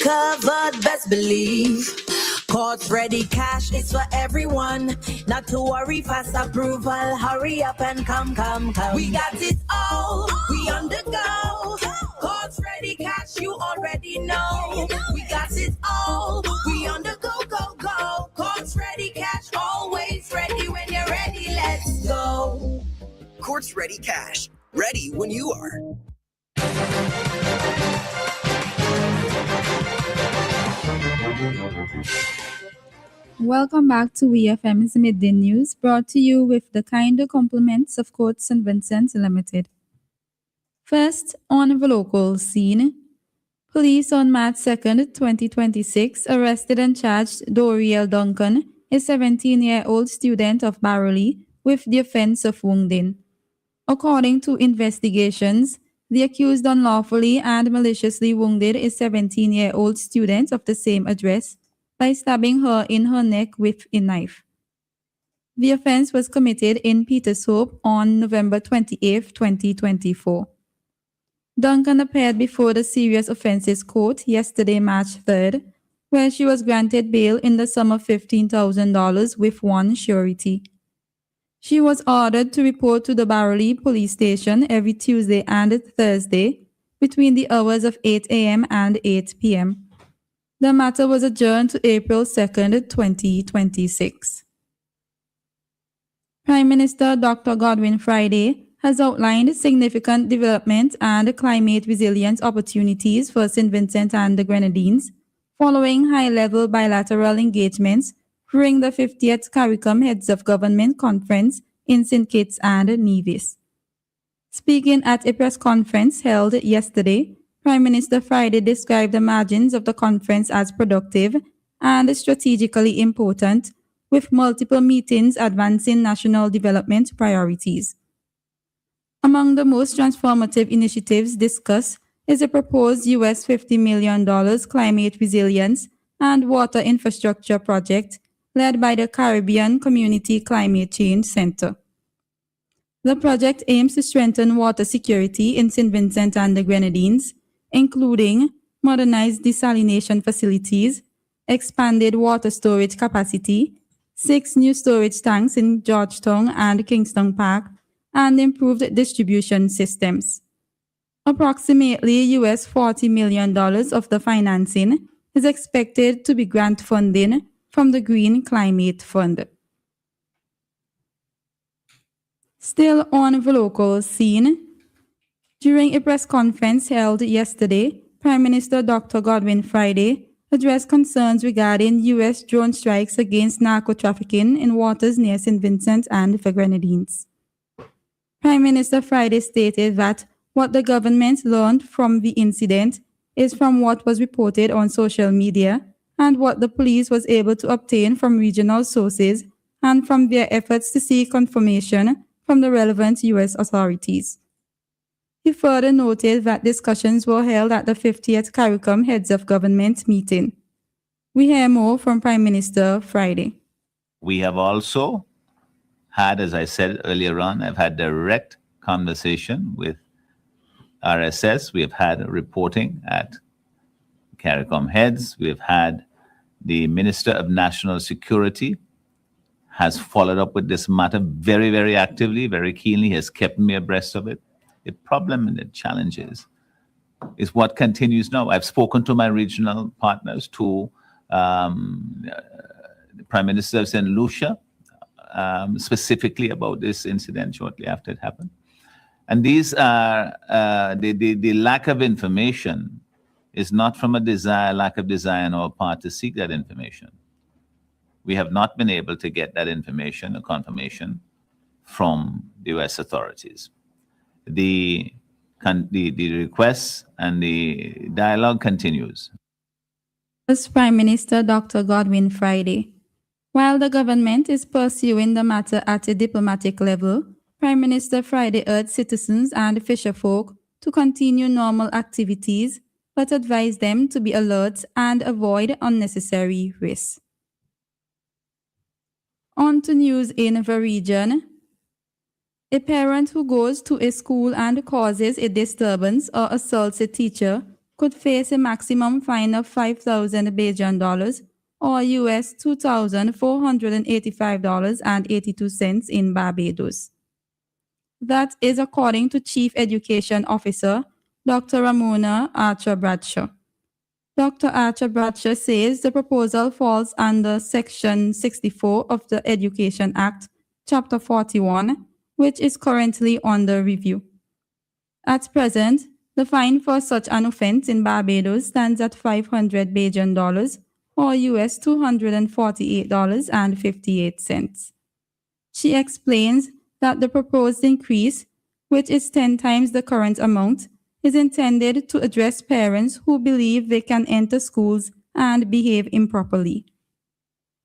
covered, best believe. Courts ready, cash is for everyone. Not to worry, fast approval. Hurry up and come. We got it all, we on the go. Courts ready, cash, you already know. We got it all, we on the go. Courts ready, cash, always ready. When you're ready, let's go. Courts ready, cash, ready when you are. Welcome back to WFM's Midday News, brought to you with the kind compliments of Court St. Vincent Limited. First, on the local scene, police on March 2nd, 2026, arrested and charged Doriel Duncan, a 17-year-old student of Barley, with the offense of wounding. According to investigations, the accused unlawfully and maliciously wounded a 17-year-old student of the same address by stabbing her in her neck with a knife. The offense was committed in Petershope on November 28, 2024. Duncan appeared before the Serious Offences Court yesterday, March 3rd, where she was granted bail in the sum of $15,000 with one surety. She was ordered to report to the Barley Police Station every Tuesday and Thursday between the hours of 8 a.m. and 8 p.m. The matter was adjourned to April 2nd, 2026. Prime Minister Dr. Godwin Friday has outlined significant development and climate resilience opportunities for St. Vincent and the Grenadines following high-level bilateral engagements during the 50th CARICOM Heads of Government Conference in St. Kitts and Nevis. Speaking at a press conference held yesterday, Prime Minister Friday described the margins of the conference as productive and strategically important, with multiple meetings advancing national development priorities. Among the most transformative initiatives discussed is a proposed US $50 million climate resilience and water infrastructure project led by the Caribbean Community Climate Change Center. The project aims to strengthen water security in St. Vincent and the Grenadines, including modernized desalination facilities, expanded water storage capacity, 6 new storage tanks in Georgetown and Kingston Park, and improved distribution systems. Approximately US $40 million of the financing is expected to be grant funding from the Green Climate Fund. Still on the local scene, during a press conference held yesterday, Prime Minister Dr. Godwin Friday addressed concerns regarding U.S. drone strikes against narco-trafficking in waters near St. Vincent and the Grenadines. Prime Minister Friday stated that what the government learned from the incident is from what was reported on social media and what the police was able to obtain from regional sources and from their efforts to seek confirmation from the relevant U.S. authorities. He further noted that discussions were held at the 50th CARICOM Heads of Government meeting. We hear more from Prime Minister Friday. We have also had, as I said earlier on, I've had direct conversation with RSS. We have had reporting at CARICOM Heads. We have had the Minister of National Security has followed up with this matter very, very actively, very keenly, has kept me abreast of it. The problem and the challenges is what continues now. I've spoken to my regional partners, to the Prime Minister of St. Lucia, specifically about this incident shortly after it happened. And these are, the lack of information is not from a lack of desire on our part to seek that information. We have not been able to get that information or confirmation from the U.S. authorities. The requests and the dialogue continues. As Prime Minister Dr. Godwin Friday. While the government is pursuing the matter at a diplomatic level, Prime Minister Friday urged citizens and fisherfolk to continue normal activities, but advised them to be alert and avoid unnecessary risks. On to news in the region. A parent who goes to a school and causes a disturbance or assaults a teacher could face a maximum fine of 5,000 Bajan dollars or US $2,485.82 in Barbados. That is according to Chief Education Officer Dr. Ramona Archer Bradshaw. Dr. Archer Bradshaw says the proposal falls under Section 64 of the Education Act, Chapter 41, which is currently under review. At present, the fine for such an offense in Barbados stands at 500 Bajan dollars or US $248.58. She explains that the proposed increase, which is 10 times the current amount, is intended to address parents who believe they can enter schools and behave improperly.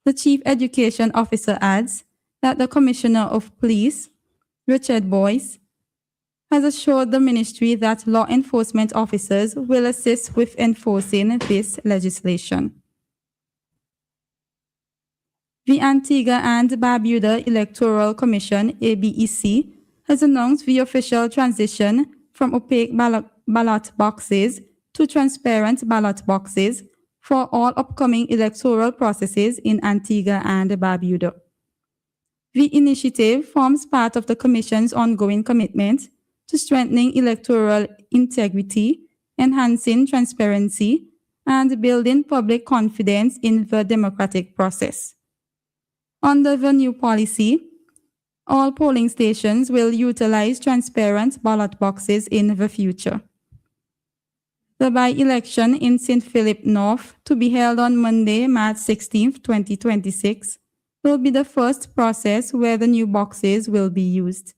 The Chief Education Officer adds that the Commissioner of Police, Richard Boyce, has assured the ministry that law enforcement officers will assist with enforcing this legislation. The Antigua and Barbuda Electoral Commission, ABEC, has announced the official transition from opaque ballot boxes to transparent ballot boxes for all upcoming electoral processes in Antigua and Barbuda. The initiative forms part of the Commission's ongoing commitment to strengthening electoral integrity, enhancing transparency, and building public confidence in the democratic process. Under the new policy, all polling stations will utilize transparent ballot boxes in the future. The by-election in St. Philip North, to be held on Monday, March 16, 2026, will be the first process where the new boxes will be used.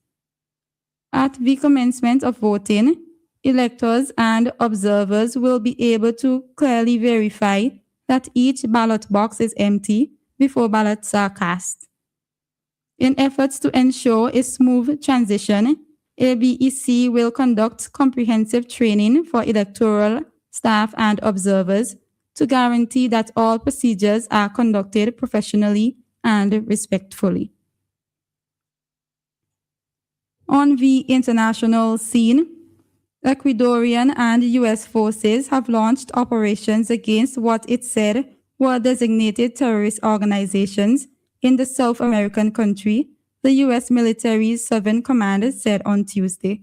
At the commencement of voting, electors and observers will be able to clearly verify that each ballot box is empty before ballots are cast. In efforts to ensure a smooth transition, ABEC will conduct comprehensive training for electoral staff and observers to guarantee that all procedures are conducted professionally and respectfully. On the international scene, Ecuadorian and U.S. forces have launched operations against what it said were designated terrorist organizations in the South American country, the U.S. military's Southern Command said on Tuesday.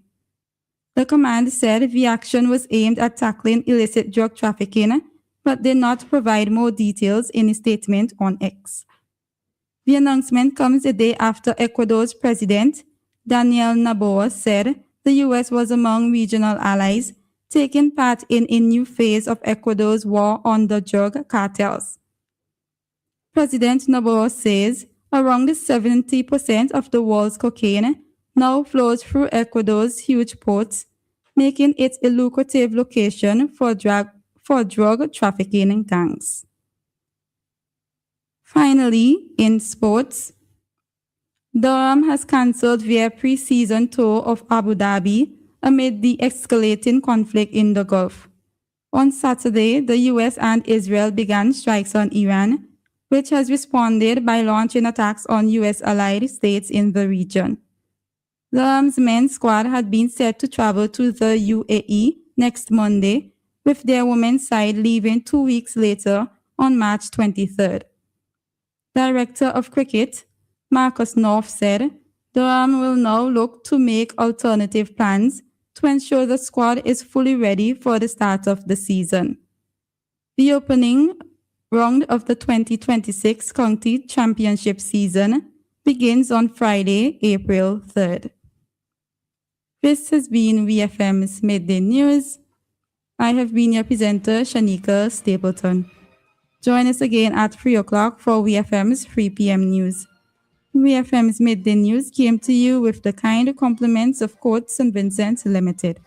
The command said the action was aimed at tackling illicit drug trafficking, but did not provide more details in a statement on X. The announcement comes a day after Ecuador's president, Daniel Noboa, said the U.S. was among regional allies, taking part in a new phase of Ecuador's war on the drug cartels. President Noboa says around 70% of the world's cocaine now flows through Ecuador's huge ports, making it a lucrative location for drug trafficking gangs. Finally, in sports, Durham has cancelled their pre-season tour of Abu Dhabi amid the escalating conflict in the Gulf. On Saturday, the US and Israel began strikes on Iran, which has responded by launching attacks on US allied states in the region. Durham's men's squad had been set to travel to the UAE next Monday, with their women's side leaving 2 weeks later on March 23rd. Director of Cricket, Marcus North, said Durham will now look to make alternative plans to ensure the squad is fully ready for the start of the season. The opening round of the 2026 County Championship season begins on Friday, April 3rd. This has been VFM's Midday News. I have been your presenter, Shanika Stapleton. Join us again at 3 o'clock for VFM's 3 p.m. news. VFM's Midday News came to you with the kind compliments of Court St. Vincent Limited.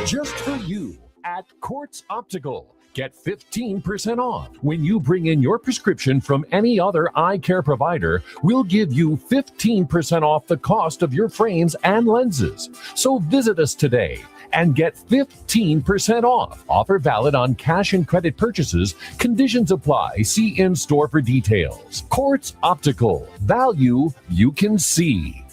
Just for you at Quartz Optical. Get 15% off. When you bring in your prescription from any other eye care provider, we'll give you 15% off the cost of your frames and lenses. So visit us today and get 15% off. Offer valid on cash and credit purchases. Conditions apply. See in-store for details. Quartz Optical. Value you can see.